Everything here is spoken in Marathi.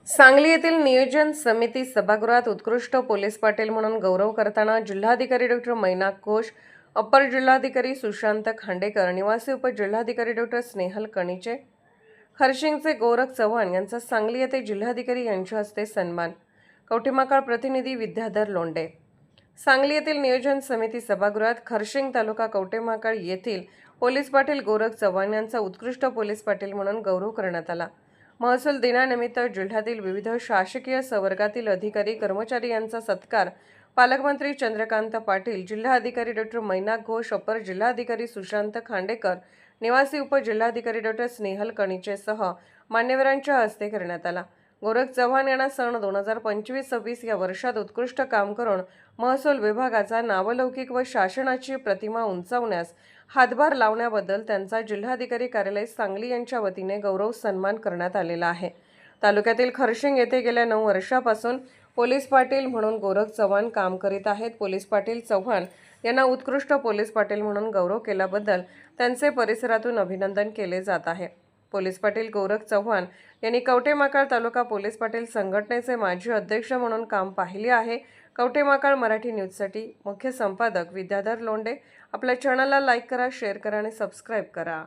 सांगली येथील नियोजन समिती सभागृहात उत्कृष्ट पोलीस पाटील म्हणून गौरव करताना जिल्हाधिकारी डॉक्टर मैनाक घोष, अप्पर जिल्हाधिकारी सुशांत खांडेकर, निवासी उपजिल्हाधिकारी डॉक्टर स्नेहल कणिचे, खर्शिंगचे गोरख चव्हाण यांचा सांगली येथे जिल्हाधिकारी यांच्या हस्ते सन्मान. कवठेमहांकाळ प्रतिनिधी विद्याधर लोंढे. सांगली येथील नियोजन समिती सभागृहात खर्शिंग तालुका कवठेमहांकाळ येथील पोलीस पाटील गोरख चव्हाण यांचा उत्कृष्ट पोलीस पाटील म्हणून गौरव करण्यात आला. महसूल दिनानिमित्त जिल्ह्यातील विविध शासकीय संवर्गातील अधिकारी कर्मचारी यांचा सत्कार पालकमंत्री चंद्रकांत पाटील, जिल्हाधिकारी डॉक्टर मैनाक घोष, अपर जिल्हाधिकारी सुशांत खांडेकर, निवासी उपजिल्हाधिकारी डॉक्टर स्नेहल कणिचेसह मान्यवरांच्या हस्ते करण्यात आला. गोरख चव्हाण यांना सन 2025-26 या वर्षात उत्कृष्ट काम करून महसूल विभागाचा नावलौकिक व शासनाची प्रतिमा उंचावण्यास हातभार लावण्याबद्दल त्यांचा जिल्हाधिकारी कार्यालय सांगली यांच्या वतीने गौरव सन्मान करण्यात आलेला आहे. तालुक्यातील खर्शिंग येथे गेल्या 9 वर्षापासून पोलीस पाटील म्हणून गोरख चव्हाण काम करीत आहेत. पोलीस पाटील चव्हाण यांना उत्कृष्ट पोलीस पाटील म्हणून गौरव केल्याबद्दल त्यांचे परिसरातून अभिनंदन केले जात आहे. पोलीस पाटील गोरख चव्हाण यांनी कवठेमहांकाळ तालुका पोलीस पाटील संघटनेचे माजी अध्यक्ष म्हणून काम पाहिले आहे. कवठेमहांकाळ मराठी न्यूजसाठी मुख्य संपादक विद्याधर लोंढे. आपल्या चॅनलला लाईक करा, शेअर करा आणि सबस्क्राईब करा.